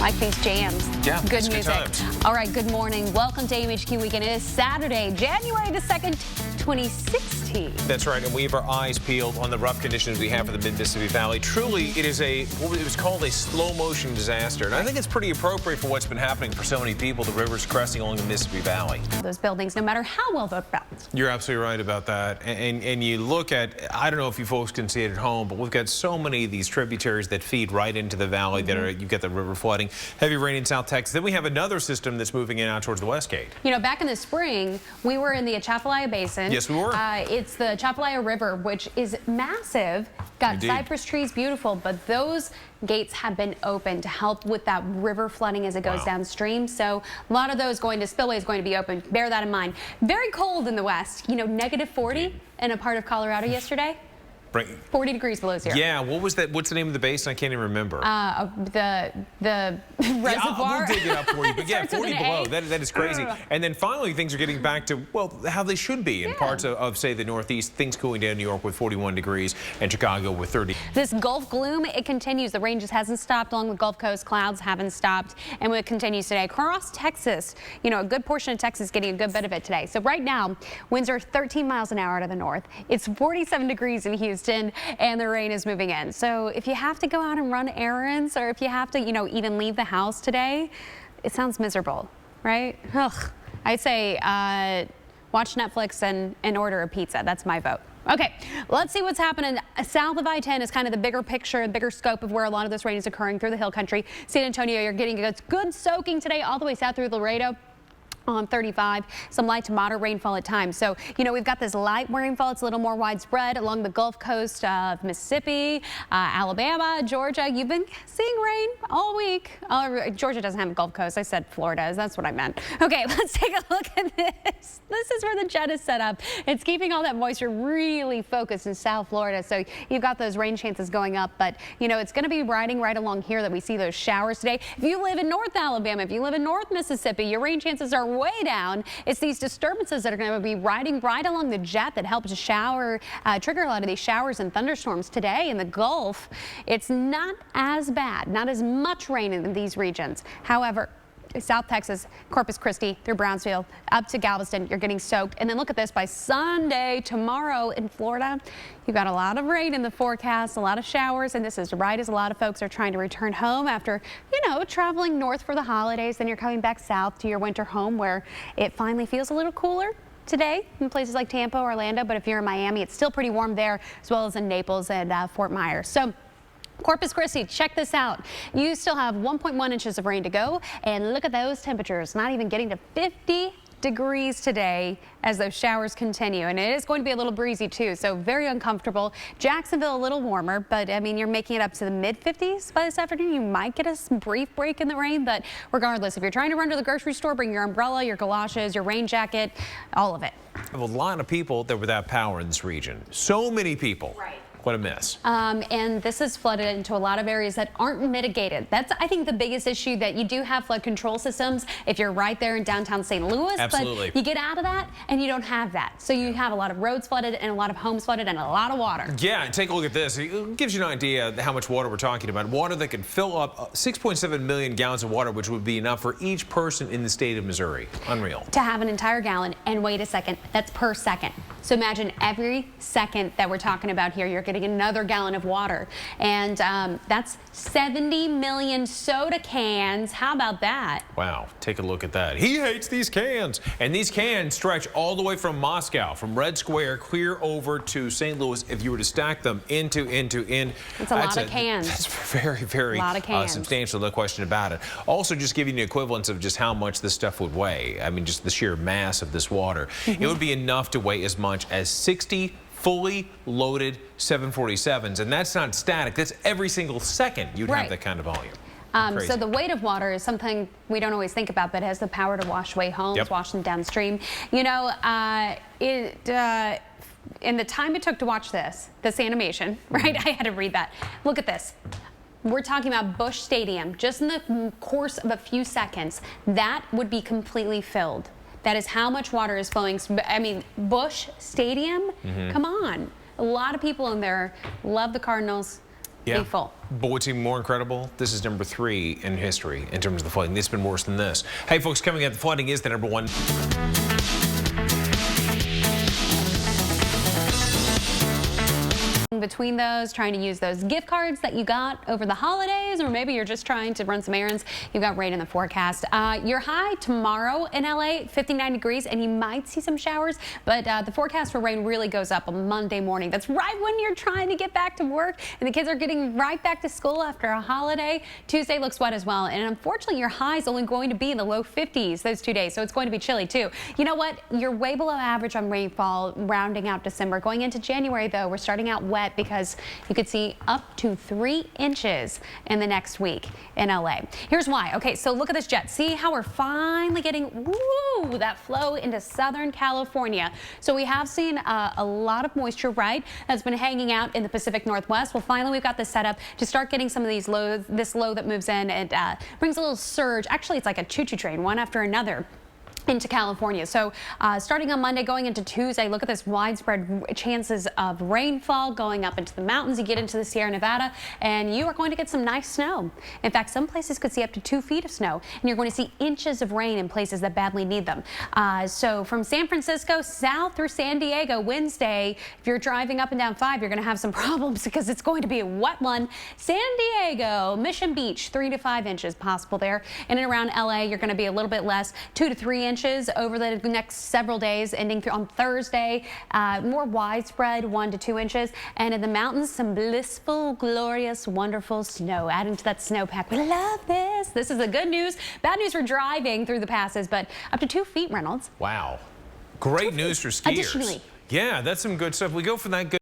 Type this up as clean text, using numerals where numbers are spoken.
Like these jams. Yeah, good music. Good all right, good morning. Welcome to AMHQ Weekend. It is Saturday, January the 2nd, 2016. That's right, and we have our eyes peeled on the rough conditions we have for the mid-Mississippi Valley. Truly, it is it was called a slow-motion disaster, and I think it's pretty appropriate for what's been happening for so many people. The rivers cresting along the Mississippi Valley. Those buildings, no matter how well they're built. You're absolutely right about that. And you look at, I don't know if you folks can see it at home, but we've got so many of these tributaries that feed right into the valley that are, you get the river flooding. Heavy rain in South Texas. Then we have another system that's moving in out towards the West Gate. You know, back in the spring, we were in the Atchafalaya Basin. Yes, we were. It's the Atchafalaya River, which is massive. Got Indeed. cypress trees, beautiful, but those gates have been open to help with that river flooding as it goes downstream. So a lot of those spillways going to be open. Bear that in mind. Very cold in the west. You know, negative 40 in a part of Colorado yesterday. Right. 40 degrees below zero. Yeah, what was that? What's the name of the basin? I can't even remember. The reservoir. We'll dig it up for you. But yeah, 40 below. That is crazy. And then finally, things are getting back to, well, how they should be in parts of, say, the Northeast. Things cooling down in New York with 41 degrees and Chicago with 30. This Gulf gloom, it continues. The rain just hasn't stopped along the Gulf Coast. Clouds haven't stopped. And it continues today across Texas. You know, a good portion of Texas getting a good bit of it today. So right now, winds are 13 miles an hour out of the north. It's 47 degrees in Houston. And the rain is moving in. So if you have to go out and run errands, or if you have to, you know, even leave the house today, it sounds miserable, right? Ugh. I'd say watch Netflix and order a pizza. That's my vote. Okay, let's see what's happening south of I-10 is kind of the bigger picture, bigger scope of where a lot of this rain is occurring through the hill country. San Antonio, you're getting a good soaking today all the way south through Laredo. On 35, some light to moderate rainfall at times. So, you know, we've got this light rainfall. It's a little more widespread along the Gulf Coast of Mississippi, Alabama, Georgia. You've been seeing rain all week. Georgia doesn't have a Gulf Coast. I said Florida. That's what I meant. Okay, let's take a look at this. This is where the jet is set up. It's keeping all that moisture really focused in South Florida. So you've got those rain chances going up. But, you know, it's going to be riding right along here that we see those showers today. If you live in North Alabama, if you live in North Mississippi, your rain chances are way down. It's these disturbances that are going to be riding right along the jet that help to trigger a lot of these showers and thunderstorms today in the Gulf. It's not as bad, not as much rain in these regions. However, South Texas, Corpus Christi through Brownsville up to Galveston, you're getting soaked. And then look at this, by Sunday, tomorrow in Florida, you've got a lot of rain in the forecast, a lot of showers, and this is right as a lot of folks are trying to return home after, you know, traveling north for the holidays. Then you're coming back south to your winter home where it finally feels a little cooler today in places like Tampa, Orlando, but if you're in Miami, it's still pretty warm there, as well as in Naples and Fort Myers. So Corpus Christi, check this out. You still have 1.1 inches of rain to go, and look at those temperatures, not even getting to 50 degrees today as those showers continue, and it is going to be a little breezy too, so very uncomfortable. Jacksonville a little warmer, but I mean, you're making it up to the mid-50s by this afternoon. You might get a brief break in the rain, but regardless, if you're trying to run to the grocery store, bring your umbrella, your galoshes, your rain jacket, all of it. I have a lot of people that were without power in this region. So many people. Right. What a mess. And this has flooded into a lot of areas that aren't mitigated. That's, I think, the biggest issue, that you do have flood control systems if you're right there in downtown St. Louis. Absolutely. But you get out of that and you don't have that. So you have a lot of roads flooded and a lot of homes flooded and a lot of water. Yeah, and take a look at this. It gives you an idea of how much water we're talking about. Water that could fill up 6.7 million gallons of water, which would be enough for each person in the state of Missouri. Unreal. To have an entire gallon, and wait a second, that's per second. So imagine every second that we're talking about here, you're getting another gallon of water. And that's 70 million soda cans. How about that? Wow, take a look at that. He hates these cans. And these cans stretch all the way from Moscow, from Red Square, clear over to St. Louis. If you were to stack them in. It's a lot of cans. That's very substantial, no question about it. Also, just giving you equivalents of just how much this stuff would weigh. I mean, just the sheer mass of this water. It would be enough to weigh as much as 60 fully loaded 747s, and that's not static. That's every single second you'd have that kind of volume. So the weight of water is something we don't always think about, but it has the power to wash away homes, wash them downstream. You know, in the time it took to watch this animation, right? I had to read that. Look at this. We're talking about Busch Stadium. Just in the course of a few seconds, that would be completely filled. That is how much water is flowing. I mean, Busch Stadium, come on. A lot of people in there love the Cardinals. be full. But what's even more incredible, this is number 3 in history in terms of the flooding. It's been worse than this. Hey, folks, coming up, the flooding is the number 1. Between those, trying to use those gift cards that you got over the holidays, or maybe you're just trying to run some errands. You've got rain in the forecast. Your high tomorrow in LA, 59 degrees, and you might see some showers, but the forecast for rain really goes up on Monday morning. That's right when you're trying to get back to work and the kids are getting right back to school after a holiday. Tuesday looks wet as well, and unfortunately your high is only going to be in the low 50s those 2 days, so it's going to be chilly too. You know what? You're way below average on rainfall rounding out December. Going into January though, we're starting out wet because you could see up to 3 inches in the next week in LA. Here's why. Okay, so look at this jet. See how we're finally getting that flow into Southern California. So we have seen a lot of moisture, right? That's been hanging out in the Pacific Northwest. Well, finally we've got this set up to start getting some of these lows, this low that moves in and brings a little surge. Actually, it's like a choo-choo train, one after another, into California. So starting on Monday, going into Tuesday, look at this widespread chances of rainfall going up into the mountains. You get into the Sierra Nevada and you are going to get some nice snow. In fact, some places could see up to 2 feet of snow, and you're going to see inches of rain in places that badly need them. So from San Francisco south through San Diego, Wednesday, if you're driving up and down 5, you're going to have some problems because it's going to be a wet one. San Diego, Mission Beach, 3 to 5 inches possible there. In and around LA, you're going to be a little bit less, 2 to 3 inches over the next several days, ending on Thursday. More widespread, 1 to 2 inches. And in the mountains, some blissful, glorious, wonderful snow. Adding to that snowpack. We love this. This is the good news. Bad news for driving through the passes, but up to 2 feet, Reynolds. Wow. Great news for skiers. Additionally. Yeah, that's some good stuff. We go for that good